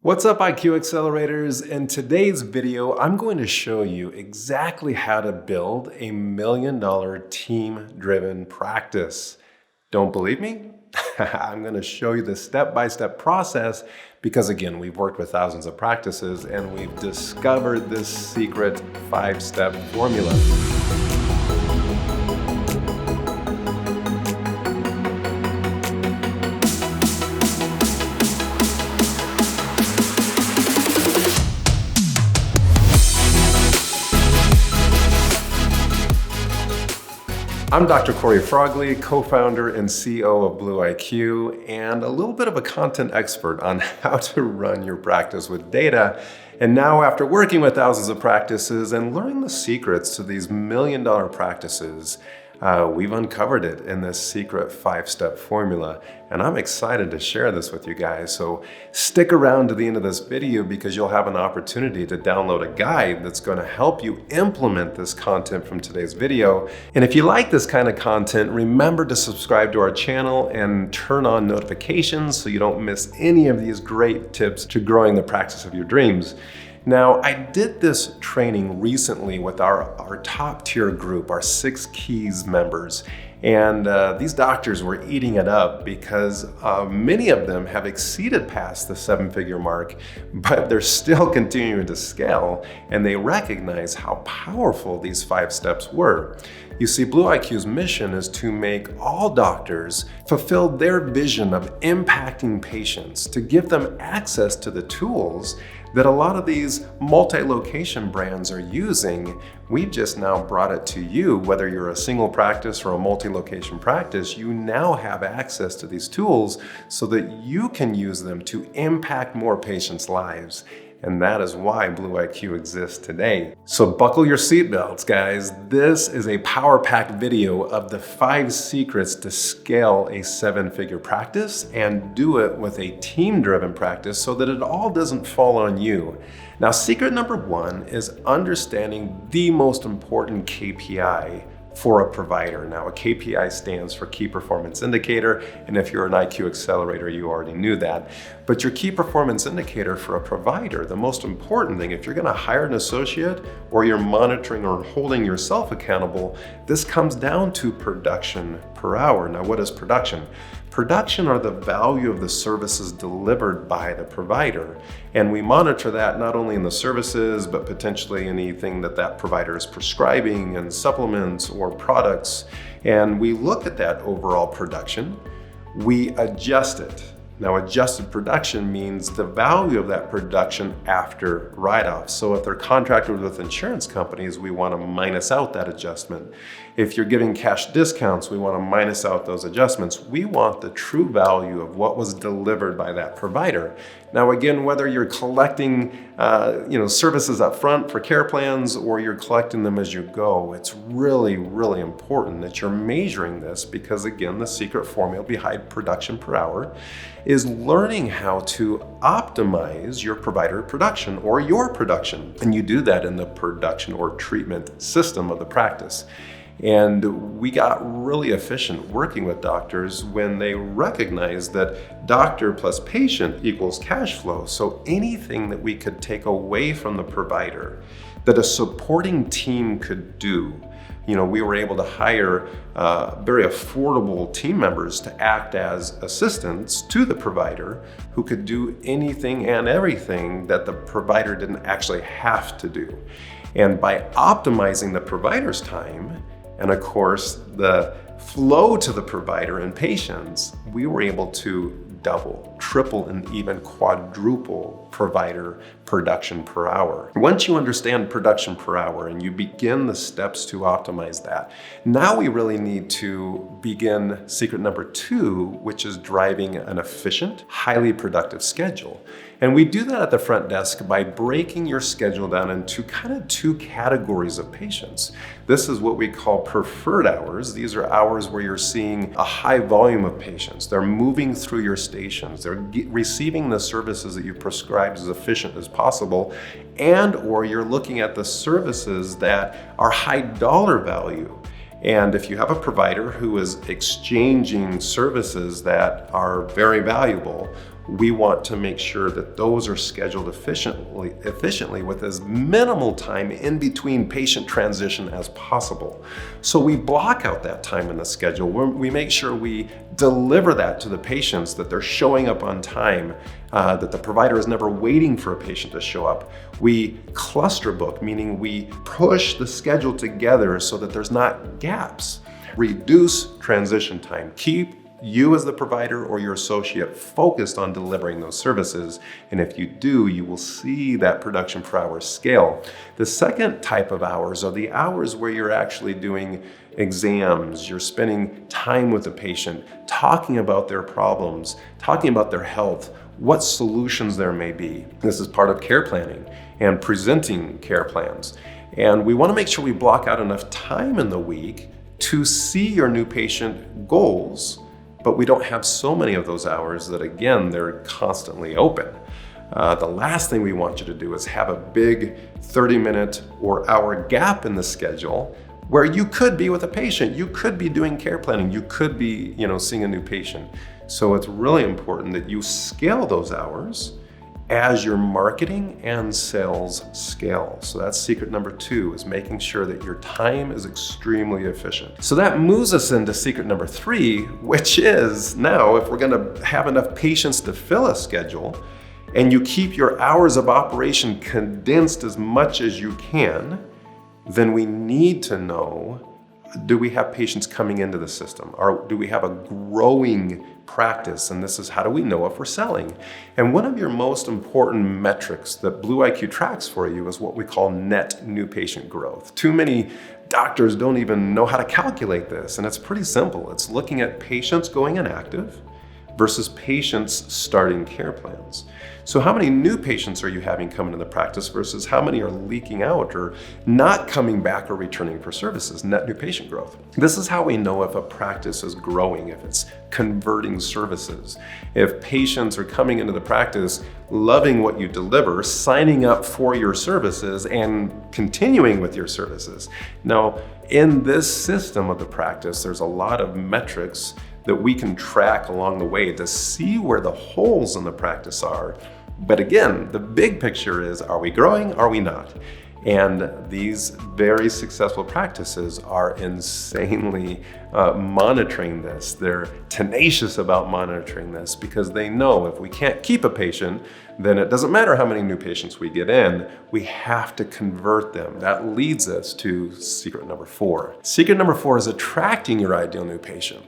What's up, IQ Accelerators? In today's video, I'm going to show you exactly how to build a $1 million team-driven practice. Don't believe me? I'm going to show you the step-by-step process because, again, we've worked with thousands of practices and we've discovered this secret 5-step formula. I'm Dr. Corey Frogley, co-founder and CEO of BlueIQ, and a little bit of a content expert on how to run your practice with data. And now, after working with thousands of practices and learning the secrets to these $1 million practices, we've uncovered it in this secret 5-step formula. And I'm excited to share this with you guys. So stick around to the end of this video because you'll have an opportunity to download a guide that's going to help you implement this content from today's video. And if you like this kind of content, remember to subscribe to our channel and turn on notifications so you don't miss any of these great tips to growing the practice of your dreams. Now, I did this training recently with our top tier group, our 6 Keys members. And these doctors were eating it up because many of them have exceeded past the 7-figure mark, but they're still continuing to scale, and they recognize how powerful these 5 steps were. You see, BlueIQ's mission is to make all doctors fulfill their vision of impacting patients, to give them access to the tools that a lot of these multi-location brands are using. We've just now brought it to you. Whether you're a single practice or a multi-location practice, you now have access to these tools so that you can use them to impact more patients' lives. And that is why BlueIQ exists today. So buckle your seatbelts, guys. This is a power-packed video of the 5 secrets to scale a 7-figure practice and do it with a team-driven practice so that it all doesn't fall on you. Now, secret number 1 is understanding the most important KPI for a provider. Now, a KPI stands for Key Performance Indicator, and if you're an IQ Accelerator, you already knew that. But your Key Performance Indicator for a provider, the most important thing, if you're gonna hire an associate or you're monitoring or holding yourself accountable, this comes down to production per hour. Now, what is production? Production are the value of the services delivered by the provider. And we monitor that not only in the services, but potentially anything that provider is prescribing and supplements or products. And we look at that overall production, we adjust it. Now, adjusted production means the value of that production after write-off. So if they're contracted with insurance companies, we want to minus out that adjustment. If you're giving cash discounts, we want to minus out those adjustments. We want the true value of what was delivered by that provider. Now, again, whether you're collecting services up front for care plans or you're collecting them as you go, it's really, really important that you're measuring this because, again, the secret formula behind production per hour is learning how to optimize your provider production or your production. And you do that in the production or treatment system of the practice. And we got really efficient working with doctors when they recognized that doctor plus patient equals cash flow. So anything that we could take away from the provider that a supporting team could do, we were able to hire very affordable team members to act as assistants to the provider who could do anything and everything that the provider didn't actually have to do. And by optimizing the provider's time, and of course, the flow to the provider and patients, we were able to double, triple, and even quadruple provider production per hour. Once you understand production per hour and you begin the steps to optimize that, now we really need to begin secret number 2, which is driving an efficient, highly productive schedule. And we do that at the front desk by breaking your schedule down into kind of 2 categories of patients. This is what we call preferred hours. These are hours where you're seeing a high volume of patients. They're moving through your stations. They're receiving the services that you prescribed as efficient as possible, and or you're looking at the services that are high dollar value. And if you have a provider who is exchanging services that are very valuable, we want to make sure that those are scheduled efficiently with as minimal time in between patient transition as possible. So we block out that time in the schedule. We make sure we deliver that to the patients, that they're showing up on time, that the provider is never waiting for a patient to show up. We cluster book, meaning we push the schedule together so that there's not gaps. Reduce transition time. Keep you as the provider or your associate focused on delivering those services. And if you do, you will see that production per hour scale. The second type of hours are the hours where you're actually doing exams, you're spending time with the patient, talking about their problems, talking about their health, what solutions there may be. This is part of care planning and presenting care plans. And we want to make sure we block out enough time in the week to see your new patient goals, but we don't have so many of those hours that, again, they're constantly open. The last thing we want you to do is have a big 30-minute or hour gap in the schedule where you could be with a patient, you could be doing care planning, you could be, seeing a new patient. So it's really important that you scale those hours as your marketing and sales scale. So that's secret number 2, is making sure that your time is extremely efficient. So that moves us into secret number 3, which is now, if we're gonna have enough patients to fill a schedule and you keep your hours of operation condensed as much as you can, then we need to know, do we have patients coming into the system? Or do we have a growing practice? And this is, how do we know if we're selling? And one of your most important metrics that BlueIQ tracks for you is what we call net new patient growth. Too many doctors don't even know how to calculate this, and it's pretty simple. It's looking at patients going inactive versus patients starting care plans. So how many new patients are you having come into the practice versus how many are leaking out or not coming back or returning for services? Net new patient growth. This is how we know if a practice is growing, if it's converting services, if patients are coming into the practice, loving what you deliver, signing up for your services and continuing with your services. Now, in this system of the practice, there's a lot of metrics that we can track along the way to see where the holes in the practice are. But again, the big picture is, are we growing? Are we not? And these very successful practices are insanely monitoring this. They're tenacious about monitoring this because they know if we can't keep a patient, then it doesn't matter how many new patients we get in, we have to convert them. That leads us to secret number 4. Secret number 4 is attracting your ideal new patient.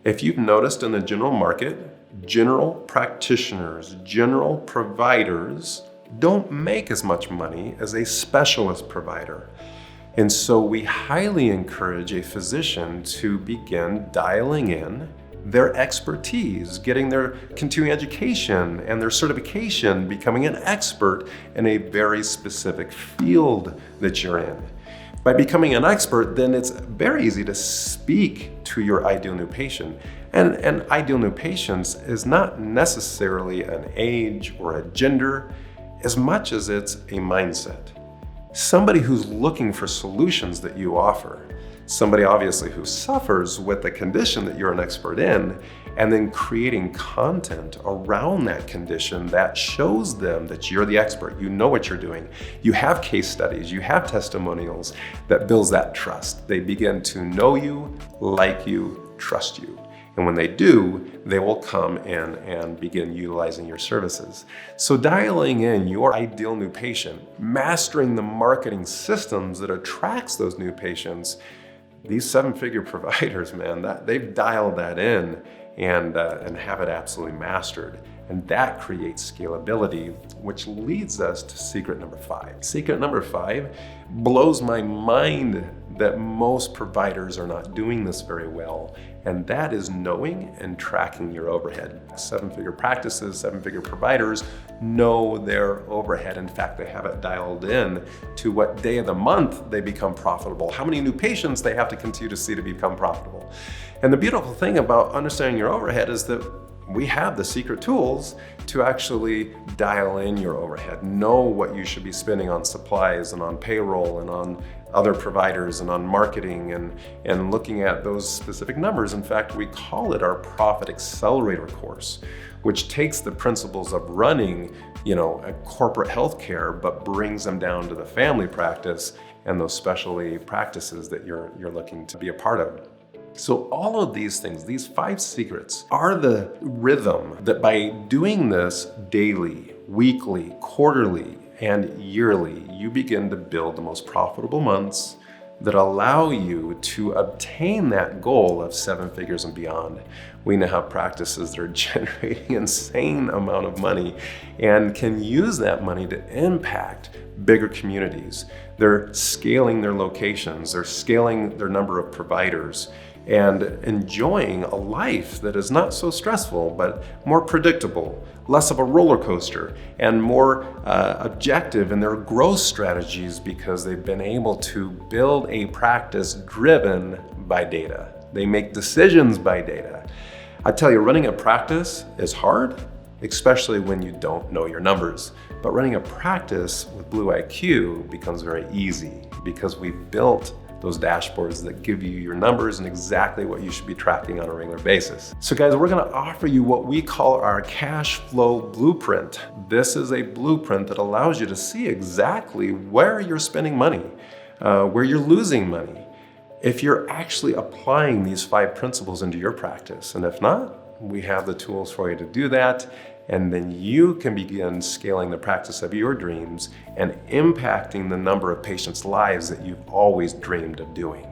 If you've noticed in the general market, general practitioners, general providers don't make as much money as a specialist provider. And so we highly encourage a physician to begin dialing in their expertise, getting their continuing education and their certification, becoming an expert in a very specific field that you're in. By becoming an expert, then it's very easy to speak to your ideal new patient. And ideal new patients is not necessarily an age or a gender, as much as it's a mindset. Somebody who's looking for solutions that you offer. Somebody obviously who suffers with the condition that you're an expert in, and then creating content around that condition that shows them that you're the expert, you know what you're doing. You have case studies, you have testimonials that builds that trust. They begin to know you, like you, trust you. And when they do, they will come in and begin utilizing your services. So dialing in your ideal new patient, mastering the marketing systems that attracts those new patients, these 7-figure providers, man, they've dialed that in and have it absolutely mastered. And that creates scalability, which leads us to secret number 5. Secret number 5 blows my mind that most providers are not doing this very well, and that is knowing and tracking your overhead. 7-figure practices, 7-figure providers know their overhead. In fact, they have it dialed in to what day of the month they become profitable, how many new patients they have to continue to see to become profitable. And the beautiful thing about understanding your overhead is that we have the secret tools to actually dial in your overhead, know what you should be spending on supplies and on payroll and on other providers and on marketing and looking at those specific numbers. In fact, we call it our Profit Accelerator course, which takes the principles of running, a corporate healthcare, but brings them down to the family practice and those specialty practices that you're looking to be a part of. So all of these things, these 5 secrets, are the rhythm that by doing this daily, weekly, quarterly, and yearly, you begin to build the most profitable months that allow you to obtain that goal of 7 figures and beyond. We now have practices that are generating insane amount of money and can use that money to impact bigger communities. They're scaling their locations, they're scaling their number of providers, and enjoying a life that is not so stressful, but more predictable, less of a roller coaster, and more objective in their growth strategies because they've been able to build a practice driven by data. They make decisions by data. I tell you, running a practice is hard, especially when you don't know your numbers. But running a practice with BlueIQ becomes very easy because we've built those dashboards that give you your numbers and exactly what you should be tracking on a regular basis. So guys, we're gonna offer you what we call our cash flow blueprint. This is a blueprint that allows you to see exactly where you're spending money, where you're losing money, if you're actually applying these 5 principles into your practice. And if not, we have the tools for you to do that. And then you can begin scaling the practice of your dreams and impacting the number of patients' lives that you've always dreamed of doing.